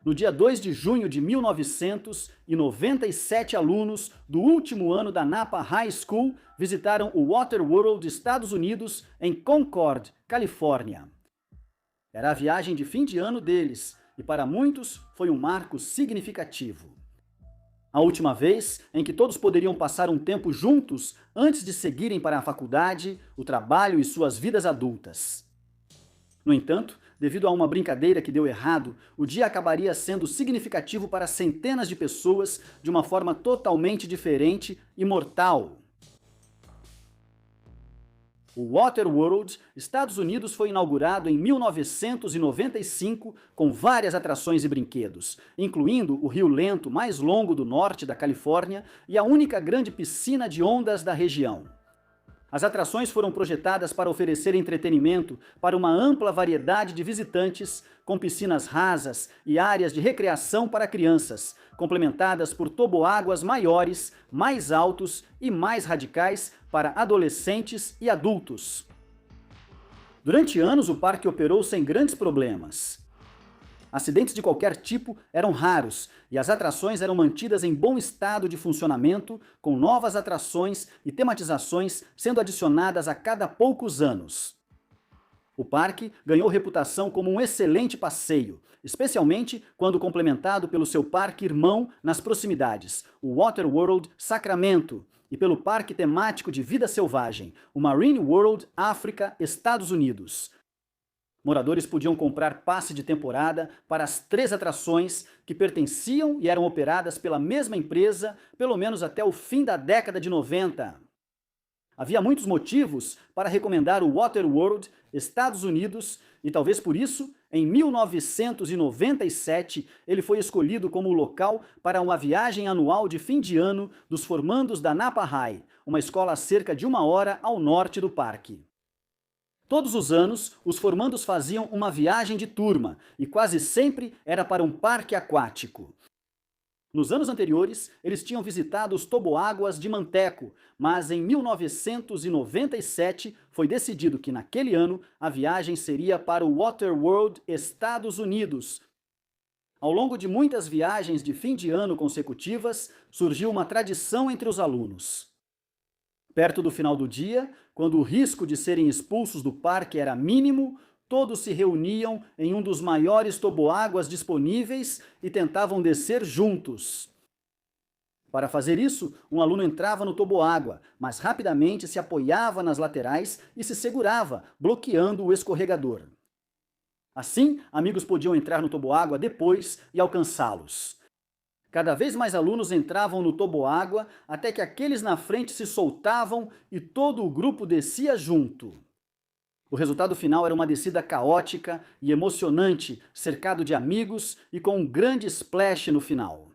No dia 2 de junho de 1997, alunos do último ano da Napa High School visitaram o Waterworld, Estados Unidos, em Concord, Califórnia. Era a viagem de fim de ano deles, e para muitos foi um marco significativo. A última vez em que todos poderiam passar um tempo juntos antes de seguirem para a faculdade, o trabalho e suas vidas adultas. No entanto, devido a uma brincadeira que deu errado, o dia acabaria sendo significativo para centenas de pessoas de uma forma totalmente diferente e mortal. O Waterworld, Estados Unidos, foi inaugurado em 1995 com várias atrações e brinquedos, incluindo o rio lento mais longo do norte da Califórnia e a única grande piscina de ondas da região. As atrações foram projetadas para oferecer entretenimento para uma ampla variedade de visitantes, com piscinas rasas e áreas de recreação para crianças, complementadas por toboáguas maiores, mais altos e mais radicais para adolescentes e adultos. Durante anos, o parque operou sem grandes problemas. Acidentes de qualquer tipo eram raros e as atrações eram mantidas em bom estado de funcionamento, com novas atrações e tematizações sendo adicionadas a cada poucos anos. O parque ganhou reputação como um excelente passeio, especialmente quando complementado pelo seu parque irmão nas proximidades, o Waterworld Sacramento, e pelo parque temático de vida selvagem, o Marine World África, Estados Unidos. Moradores podiam comprar passe de temporada para as 3 atrações que pertenciam e eram operadas pela mesma empresa, pelo menos até o fim da década de 90. Havia muitos motivos para recomendar o Waterworld, Estados Unidos, e talvez por isso, em 1997, ele foi escolhido como o local para uma viagem anual de fim de ano dos formandos da Napa High, uma escola a cerca de 1 hora ao norte do parque. Todos os anos, os formandos faziam uma viagem de turma, e quase sempre era para um parque aquático. Nos anos anteriores, eles tinham visitado os toboáguas de Manteco, mas em 1997 foi decidido que naquele ano a viagem seria para o Waterworld, Estados Unidos. Ao longo de muitas viagens de fim de ano consecutivas, surgiu uma tradição entre os alunos. Perto do final do dia, quando o risco de serem expulsos do parque era mínimo, todos se reuniam em um dos maiores toboáguas disponíveis e tentavam descer juntos. Para fazer isso, um aluno entrava no toboágua, mas rapidamente se apoiava nas laterais e se segurava, bloqueando o escorregador. Assim, amigos podiam entrar no toboágua depois e alcançá-los. Cada vez mais alunos entravam no toboágua até que aqueles na frente se soltavam e todo o grupo descia junto. O resultado final era uma descida caótica e emocionante, cercado de amigos e com um grande splash no final.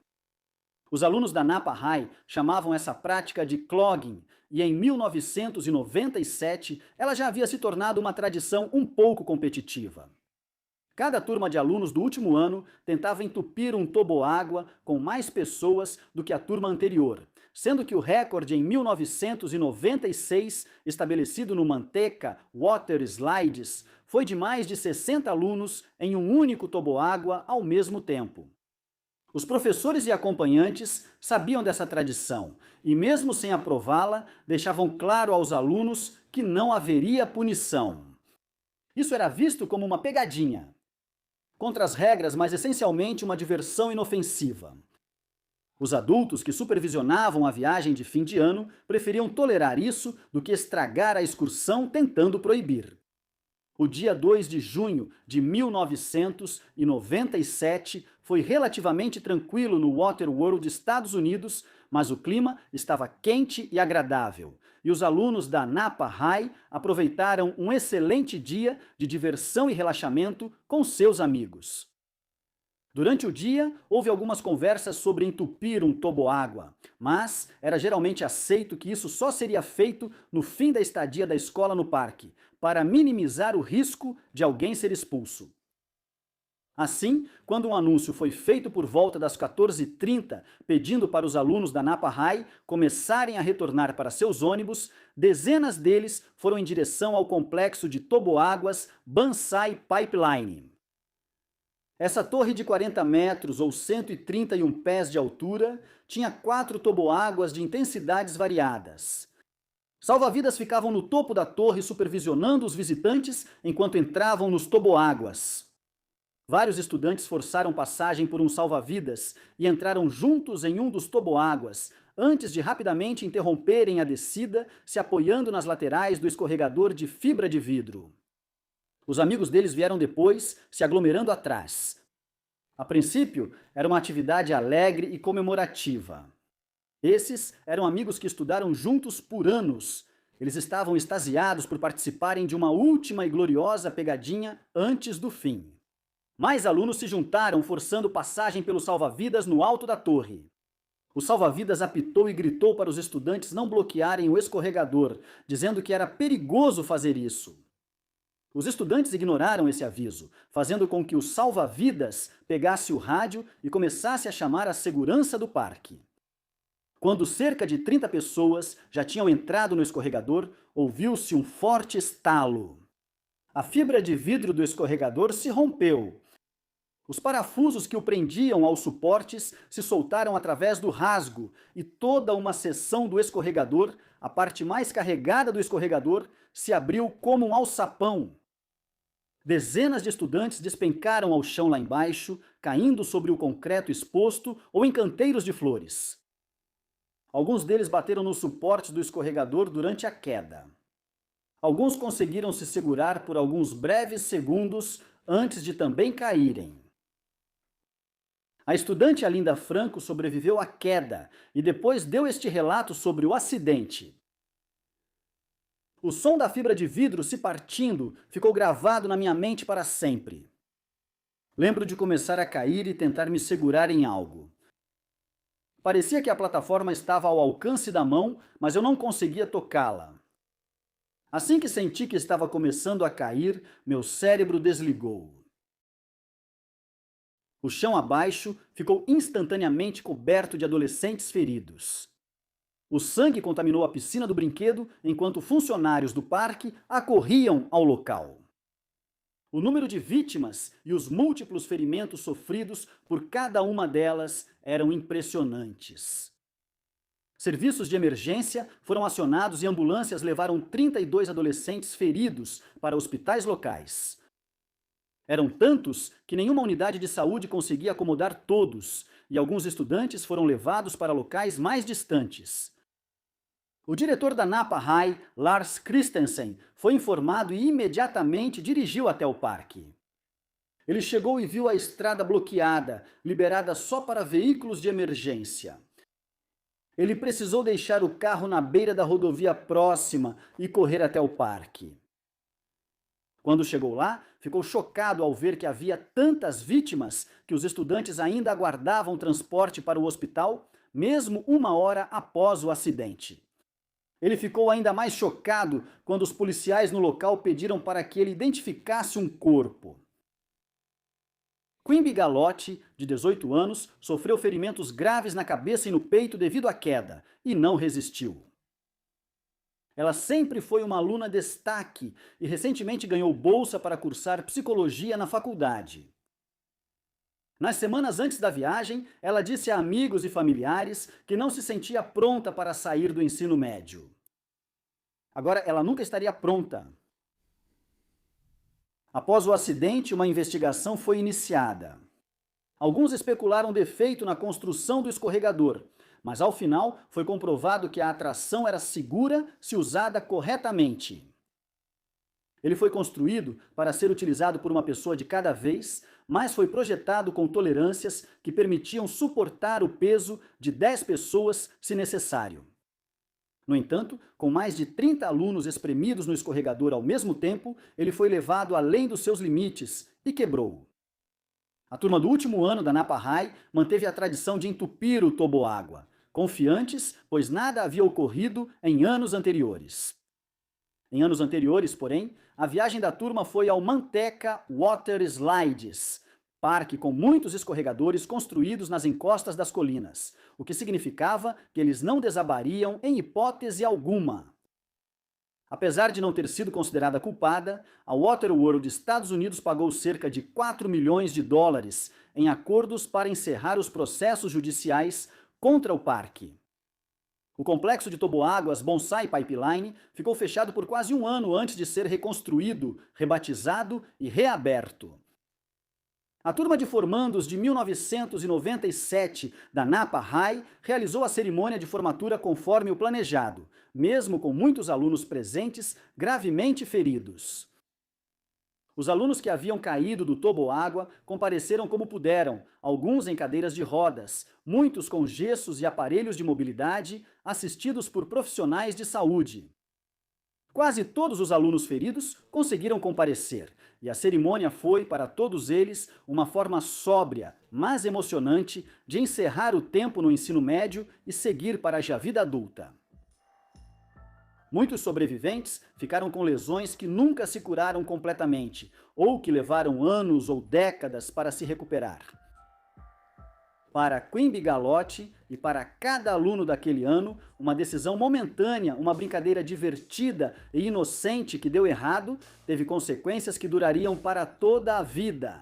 Os alunos da Napa High chamavam essa prática de clogging e em 1997 ela já havia se tornado uma tradição um pouco competitiva. Cada turma de alunos do último ano tentava entupir um toboágua com mais pessoas do que a turma anterior, sendo que o recorde em 1996, estabelecido no Manteca Water Slides, foi de mais de 60 alunos em um único toboágua ao mesmo tempo. Os professores e acompanhantes sabiam dessa tradição e, mesmo sem aprová-la, deixavam claro aos alunos que não haveria punição. Isso era visto como uma pegadinha contra as regras, mas essencialmente uma diversão inofensiva. Os adultos que supervisionavam a viagem de fim de ano preferiam tolerar isso do que estragar a excursão tentando proibir. O dia 2 de junho de 1997 foi relativamente tranquilo no Waterworld, Estados Unidos, mas o clima estava quente e agradável, e os alunos da Napa High aproveitaram um excelente dia de diversão e relaxamento com seus amigos. Durante o dia, houve algumas conversas sobre entupir um toboágua, mas era geralmente aceito que isso só seria feito no fim da estadia da escola no parque, para minimizar o risco de alguém ser expulso. Assim, quando um anúncio foi feito por volta das 14h30, pedindo para os alunos da Napa High começarem a retornar para seus ônibus, dezenas deles foram em direção ao complexo de toboáguas Bansai Pipeline. Essa torre de 40 metros ou 131 pés de altura tinha 4 toboáguas de intensidades variadas. Salva-vidas ficavam no topo da torre supervisionando os visitantes enquanto entravam nos toboáguas. Vários estudantes forçaram passagem por um salva-vidas e entraram juntos em um dos toboáguas, antes de rapidamente interromperem a descida, se apoiando nas laterais do escorregador de fibra de vidro. Os amigos deles vieram depois, se aglomerando atrás. A princípio, era uma atividade alegre e comemorativa. Esses eram amigos que estudaram juntos por anos. Eles estavam extasiados por participarem de uma última e gloriosa pegadinha antes do fim. Mais alunos se juntaram, forçando passagem pelo salva-vidas no alto da torre. O salva-vidas apitou e gritou para os estudantes não bloquearem o escorregador, dizendo que era perigoso fazer isso. Os estudantes ignoraram esse aviso, fazendo com que o salva-vidas pegasse o rádio e começasse a chamar a segurança do parque. Quando cerca de 30 pessoas já tinham entrado no escorregador, ouviu-se um forte estalo. A fibra de vidro do escorregador se rompeu. Os parafusos que o prendiam aos suportes se soltaram através do rasgo e toda uma seção do escorregador, a parte mais carregada do escorregador, se abriu como um alçapão. Dezenas de estudantes despencaram ao chão lá embaixo, caindo sobre o concreto exposto ou em canteiros de flores. Alguns deles bateram nos suportes do escorregador durante a queda. Alguns conseguiram se segurar por alguns breves segundos antes de também caírem. A estudante Alinda Franco sobreviveu à queda e depois deu este relato sobre o acidente. O som da fibra de vidro se partindo ficou gravado na minha mente para sempre. Lembro de começar a cair e tentar me segurar em algo. Parecia que a plataforma estava ao alcance da mão, mas eu não conseguia tocá-la. Assim que senti que estava começando a cair, meu cérebro desligou. O chão abaixo ficou instantaneamente coberto de adolescentes feridos. O sangue contaminou a piscina do brinquedo enquanto funcionários do parque acorriam ao local. O número de vítimas e os múltiplos ferimentos sofridos por cada uma delas eram impressionantes. Serviços de emergência foram acionados e ambulâncias levaram 32 adolescentes feridos para hospitais locais. Eram tantos que nenhuma unidade de saúde conseguia acomodar todos, e alguns estudantes foram levados para locais mais distantes. O diretor da Napa High, Lars Christensen, foi informado e imediatamente dirigiu até o parque. Ele chegou e viu a estrada bloqueada, liberada só para veículos de emergência. Ele precisou deixar o carro na beira da rodovia próxima e correr até o parque. Quando chegou lá, ficou chocado ao ver que havia tantas vítimas que os estudantes ainda aguardavam transporte para o hospital, mesmo 1 hora após o acidente. Ele ficou ainda mais chocado quando os policiais no local pediram para que ele identificasse um corpo. Quimby Galotti, de 18 anos, sofreu ferimentos graves na cabeça e no peito devido à queda, e não resistiu. Ela sempre foi uma aluna destaque e recentemente ganhou bolsa para cursar psicologia na faculdade. Nas semanas antes da viagem, ela disse a amigos e familiares que não se sentia pronta para sair do ensino médio. Agora, ela nunca estaria pronta. Após o acidente, uma investigação foi iniciada. Alguns especularam defeito na construção do escorregador, mas ao final foi comprovado que a atração era segura se usada corretamente. Ele foi construído para ser utilizado por uma pessoa de cada vez, mas foi projetado com tolerâncias que permitiam suportar o peso de 10 pessoas se necessário. No entanto, com mais de 30 alunos espremidos no escorregador ao mesmo tempo, ele foi levado além dos seus limites e quebrou. A turma do último ano da Napa High manteve a tradição de entupir o toboágua, confiantes, pois nada havia ocorrido em anos anteriores. Em anos anteriores, porém, a viagem da turma foi ao Manteca Water Slides, parque com muitos escorregadores construídos nas encostas das colinas, o que significava que eles não desabariam em hipótese alguma. Apesar de não ter sido considerada culpada, a Waterworld Estados Unidos pagou cerca de 4 milhões de dólares em acordos para encerrar os processos judiciais contra o parque. O complexo de toboáguas Bonsai Pipeline ficou fechado por quase um ano antes de ser reconstruído, rebatizado e reaberto. A turma de formandos de 1997 da Napa High realizou a cerimônia de formatura conforme o planejado, mesmo com muitos alunos presentes gravemente feridos. Os alunos que haviam caído do toboágua compareceram como puderam, alguns em cadeiras de rodas, muitos com gessos e aparelhos de mobilidade, assistidos por profissionais de saúde. Quase todos os alunos feridos conseguiram comparecer, e a cerimônia foi, para todos eles, uma forma sóbria, mas emocionante, de encerrar o tempo no ensino médio e seguir para a vida adulta. Muitos sobreviventes ficaram com lesões que nunca se curaram completamente, ou que levaram anos ou décadas para se recuperar. Para Quimby Galotti e para cada aluno daquele ano, uma decisão momentânea, uma brincadeira divertida e inocente que deu errado, teve consequências que durariam para toda a vida.